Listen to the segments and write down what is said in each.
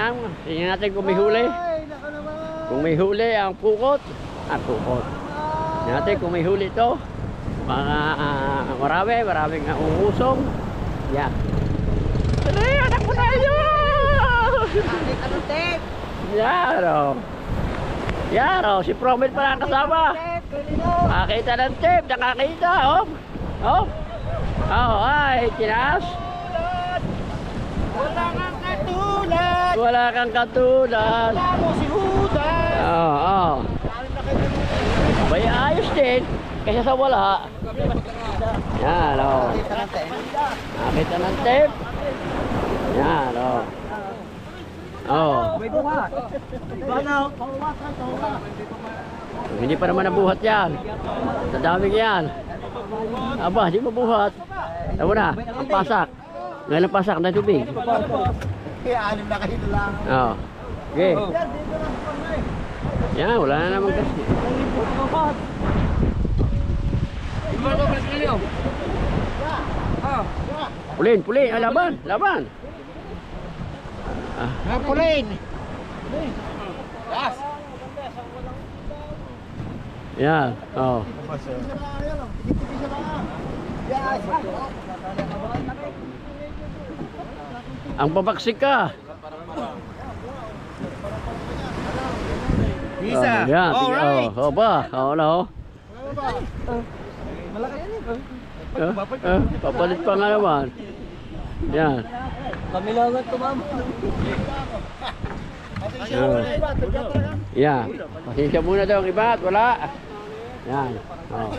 lang. Tingnan natin kung may huli. Kung may huli ang pukot. Pukot. Tingnan natin kung may huli ito. Mga maraming uusong. Yan. Aray, anak mo tayo! Yan o. Yan o, si Promel pala ang kasama. Nakakita ng tape, nakakita. Oh, ay, tinaas. Wala kang katulad. Wala kang katulad. Wala mo si Judas. Oo. May ayos din. Kaysa sa wala. Yan o. Nakakita ng tape. Yan o. May buhat. Hindi pa naman nabuhat yan. Sa daming yan. Aba, hindi mabuhat. Tama na, ang pasak. Ngayon ang pasak na tubig. Kaya 6 na kayo lang. Oo. Okay. Yan, wala na naman kasi. Pulin. Ay, laban. Pulin. Yan, oo. Ang pabaksik ka. Isa. Yan, Alright. ba? Oo na, oh. Malaki yan Papalit pa nga naman. Yan. Kamilangan to, ma'am. Yan. Pasensya muna daw ang iba at wala. Yan. Oh.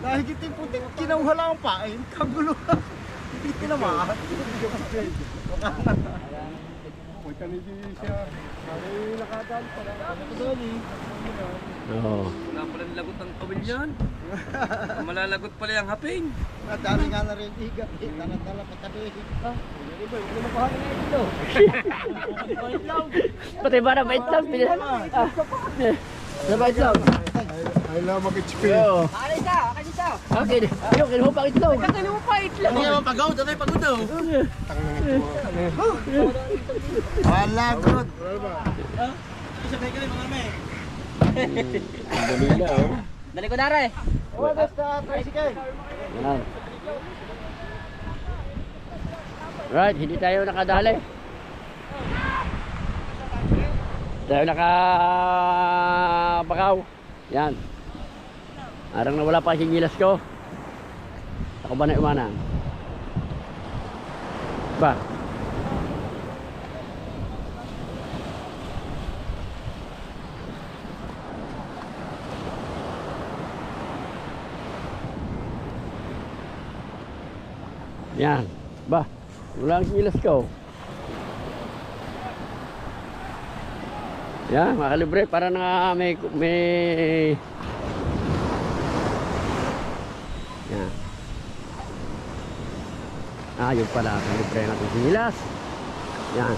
Dahil kita yung puting kinauha lang ang pain. Kagulo. Hindi tinamaan. Huwag ka nito siya. Ay, nakadaan pa lang. Nakadali. Oo. Wala pala nilagot ang pamilyan. Malalagot pala yung haping. Nadali nga na rin higa. Tanadala patabi. Pati ba na bait lang? Na bait lang? Ay lang mag-HP. Okay. Kinuha pa itlog. Ano yung pagaw? Ano yung pagod daw? Wala, good. Isabay ka rin mga may. Ang dalila, oh. Dali ko nare. Wala sa tricycle. Yan. Right, hindi tayo nakadali. Tayo nakabakaw. Yan. Arang nawala pa yung gilas ko. Ako ba na umanang? Ba? Yan. Ba? Wala ang gilas ko. Yan, mga kalibre. Para na may yan. Yun pala. Kalibre natin si gilas. Yan.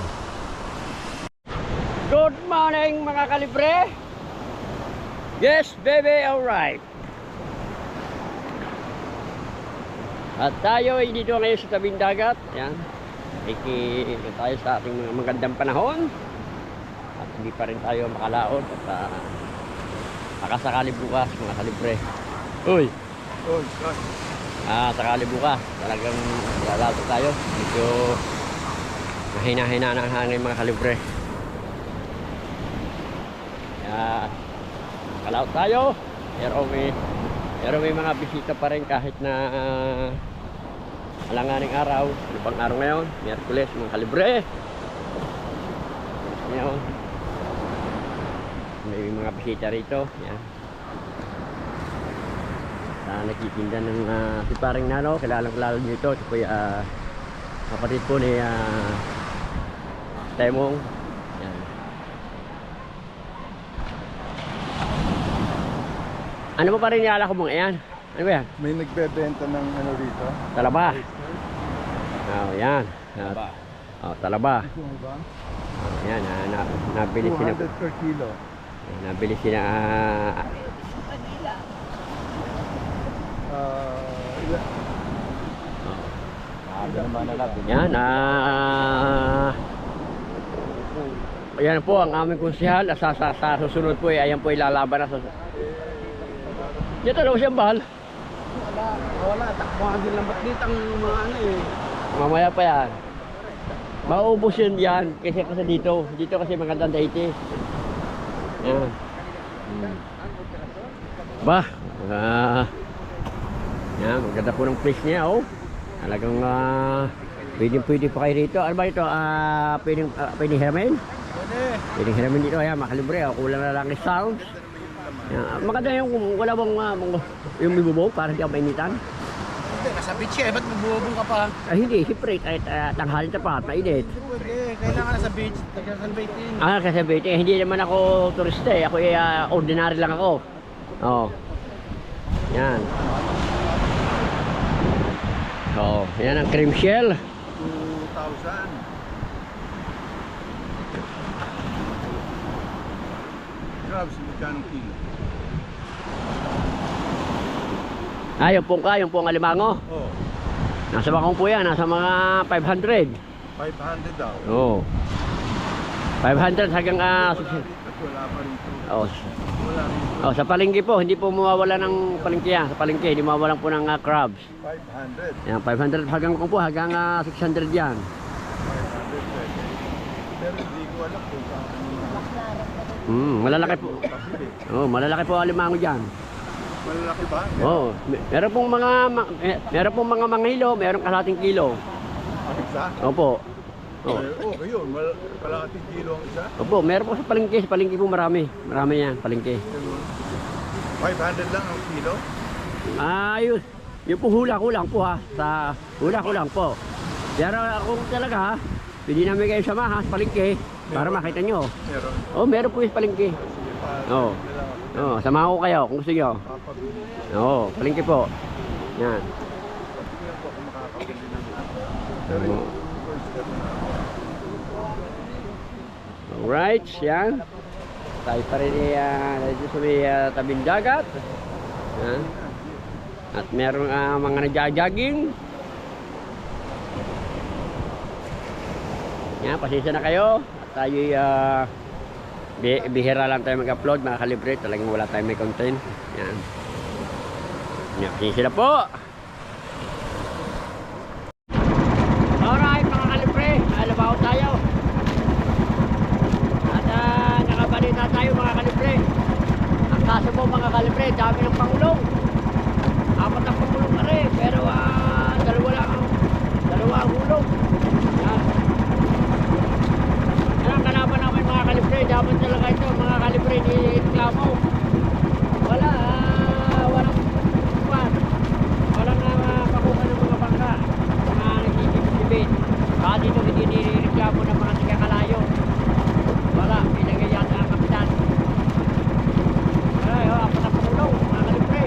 Good morning mga kalibre. Yes baby, alright. At tayo ay dito ngayon sa tabing dagat. Yan. Ito tayo sa ating mga magandang panahon. At hindi pa rin tayo makalaot. At makasakali bukas mga kalibre. Uy! Sakali bukas. Talagang lalaot tayo. Medyo mahina-hina na ang hangin mga kalibre. Kaya makalaot tayo. Pero may mga bisita pa rin kahit na alanganing araw. Ano pang araw ngayon? Miyerkules mga kalibre. Ngayon may mga bisita rito. Yan. Nagtitinda ng si paring Nano. Kilalang nyo ito. Ito po kapatid po ni Temong. Yan. Ano ba pa rin niala ko mong iyan? Ano ba yan? May nagbebenta ng ano dito? Talaba. Yan. Talaba. Yan. Nabili sila. 200 per kilo. Nabili sila. Yan, ayan po ang aming konsehal. Sa susunod po, ayan po ilalaban na sa... Dito daw siyang bahal. Wala, takbuhan din lang. Ba't dito ang mga ano eh? Mamaya pa yan. Maubos yun yan. Kasi dito. Dito kasi magandang daite. Yan. Ba? Yan, maganda po ng place niya, oh. Talagang pwede pa kayo rito. Ano ba ito? Pwedeng hiramin? Pwedeng hiramin dito. Ayan, makalibre. Kulang na lang yung sounds. Yan. Maganda yung wala bang yung bibubog para hindi ako mainitan. Hindi, nasa beach eh. Ba't magbubong ka pa? Hindi, siyempre. Kahit tanghali na pa, mainit. Pwede, kailangan nasa beach. Nagkasalbaitin. Kasi hindi naman ako turista eh. Ako ordinary lang ako. Oh. Yan. Oh, yan ang cream shell. 2,000. Crabs, magkano kilo? Yung pong alimango. Oh, Nasa bakong po yan, nasa mga 500. 500 daw. Oh. 500 hanggang At wala pa rin to. oh, Wala rin. sa palengke po, hindi po mawawala ng palengke yan. Sa palengke, hindi mawawalan po ng crabs. 500. Yan, 500 hanggang 600 yan. 500 pwede. Pero hindi ko alam kung saan. Malalaki po. Kapili. Oh, malalaki po ang alimango diyan. Malalaki ba? Oh, meron pong mga manghilo, meron kalahating kilo. Ang isa? Opo. Oh. Okay yun. Kalahating kilo ang isa. Opo, meron po sa palengke po marami. Marami yan, palengke. 500 lang ang kilo? Ayun. Yung po hula ko lang po ha. Hula ko lang po. Pero kung talaga ha, pwede namin kayo samahan sa palengke para makita nyo. Meron. Oh, meron po yung palengke. Oh. Oh, samahan ko kayo kung gusto nyo. Papabili. Oo, palengke po. Yan. Tingnan ko kung makakabili ng pero Oo. yung first step na Alright, yan. Tayo pa rin dito sa may tabing dagat. Yan. At meron mga nagja-jogging. Yan, pasensya na kayo. At tayo bihira lang tayo mag-upload, mga kalibre. Talagang wala tayong may content. Yan. Yan, pasensya na po. Alright, mga kalibre. Alabaw tayo. At nakabalita tayo, mga kalibre. Ang kaso mo, mga kalibre, dami ng pangulong. 4 ang pangulong na rin. Pero dalawa ang hulog. Yan. Yan ang kalaban namin, mga kalibre. Dapat talaga ito, mga kalibre, ni reklamo. Walang pakuha ng mga bangka. Mga nagtitipid. Dito hindi nireklamo ng mga tigakalayo. Wala, pinagayat ang kapitan. Ay, 4 na pangulong, mga kalibre.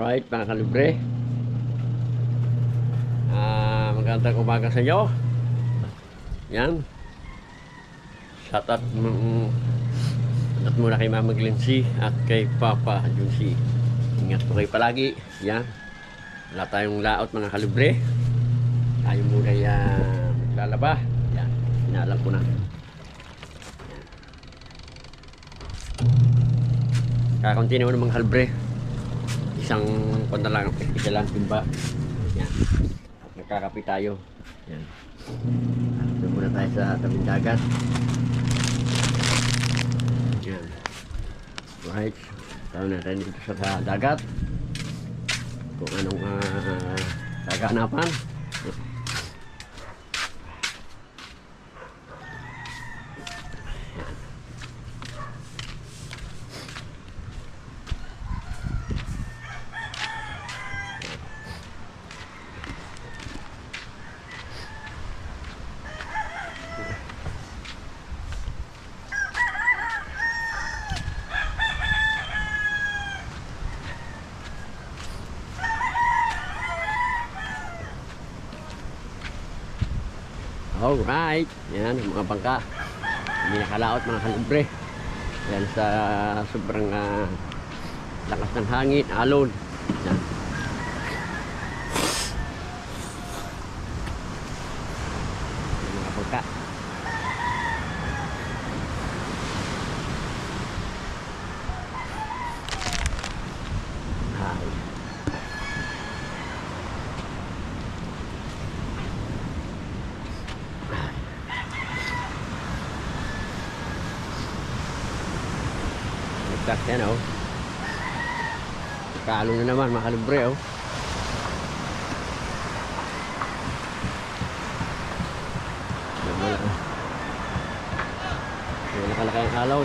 Alright mga kalibre. Magandang umaga sa inyo. Yan. Shoutout muna kay Mama Glency at kay Papa Junsi. Ingat po kayo palagi. Yan. Wala tayong laot mga kalibre. Tayo muna maglalaba. Yan. Inalam ko na. Kakaunti naman ng mga kalibre. Isang konta lang. Isa lang timba. Yan. Nagkakapi tayo. Yan. Ito muna tayo sa tabing dagat. Yan. Right. Tayo natin dito sa dagat. Kung anong kaganapan. Alright, yan ang mga bangka. Hindi nakalaot mga kalibre. Yan sa sobrang lakas ng hangin, alon. Yan. Yan mga bangka. Yan o. Kalo na naman mga kalibre o. Wala kalaki ang alaw.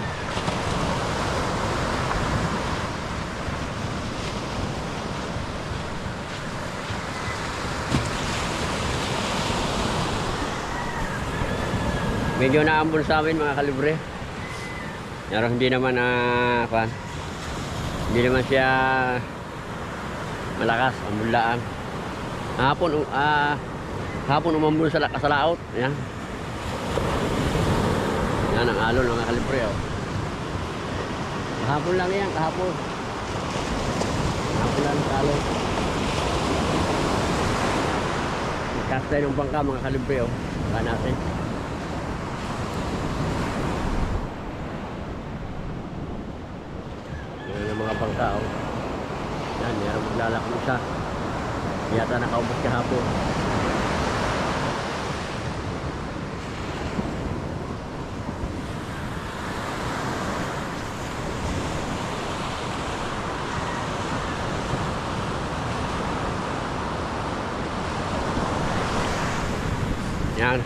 Medyo naambon sa amin mga kalibre. Pero hindi naman hindi naman siya malakas ang bulaan. Hapon umambon sa laot. Yan. Yan ang alon mga kalibre oh. Kahapon lang yan, kahapon. Kahapon lang ang alon. Ikas tayo ng bangka mga kalibre oh. Baka natin. Mga bangka oh. Yan, meron maglalakbo siya. Yata nakaubos kahapon. Yan.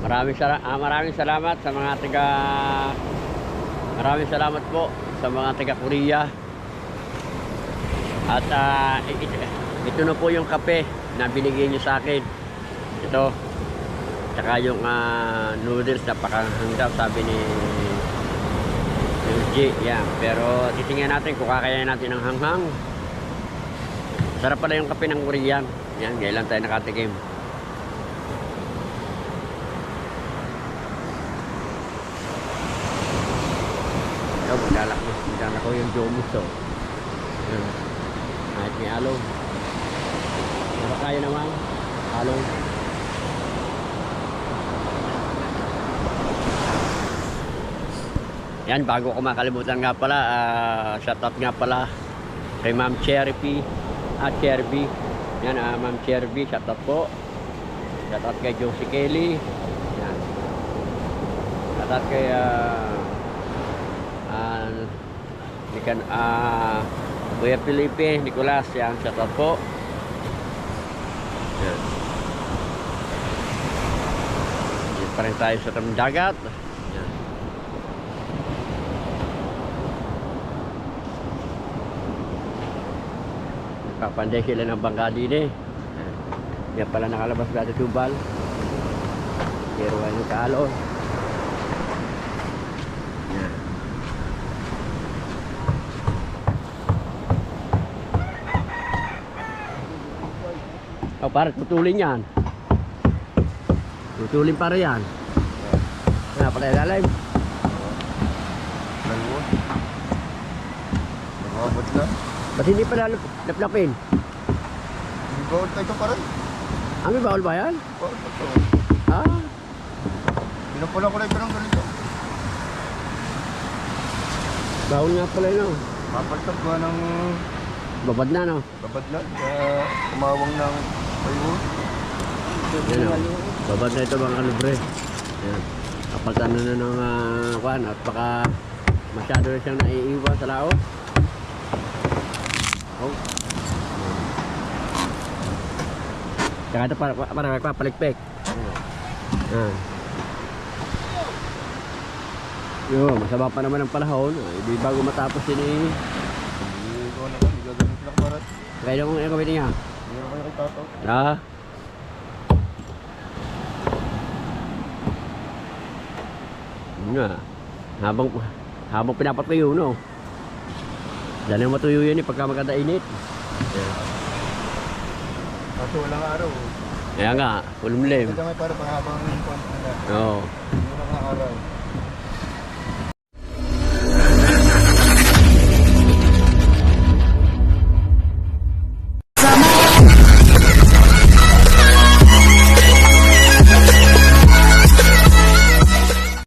Maraming salamat sa mga maraming salamat po sa mga taga Korea. At ito na po yung kape na binigay nyo sa akin. Ito. Tsaka yung noodles na pakahangdaw sabi ni G. Yan. Pero titingnan natin kung kakayanin natin ng hanghang. Sarap pala yung kape ng Korean. Yan. Ngayon tayo nakatikim. Ito. Maglalak ko yung jomus. So. Yan. Kahit may along. Pero kaya naman along. Yan, bago ko makalimutan nga pala, shoutout nga pala kay Ma'am Cherry P at Cherry B. Yan, Ma'am Cherry B, shoutout po. Shoutout kay Josie Kelly. Yan. Shoutout kay Kuya Felipe, Nicolas, yan, shoutout po. Yan. Yan pa rin tayo sa tamang dagat. Yan. Nagpapanday sila ng bangka din eh. Yan pala nakalabas dati tubal. Pero ano kaalon. Yan. O, para putulin yan. Putulin para yan. Kaya pala ilalim. Dalawa. Nakabot na. Ba't hindi pala laplapin? Hindi ba ulit ito pa rin? May bawal ba yan? Bawal pa ito. Ah, Pinapula ko lang ito ng ganito. bawal nga pala yun. Mapaltag ko ng Babad na, no? babadlan. Kaya umawang ng payo. Yan, o. Babad na ito mga libre. Yan. Kapaltan na ng kuhan at baka masyado na siyang naiiwan sa laot. Oh. Tsaka ito para papalikpik. Yan. Yun, masama pa naman ang panahon. Hindi bago matapos din eh. Hindi ko naman. Hindi gagawin sila kaparat. Kaya kung gawin niya. Hindi naman kayo kay Tato. Ah. Yun nga. Habang pinapatuyo, no? Diyan yung matuyo yan eh, pagka maganda init. Yeah. Kaso walang araw. Kaya nga, ulumlim. Ito nga para panghabang yung konti nila. Oo. Hindi na araw.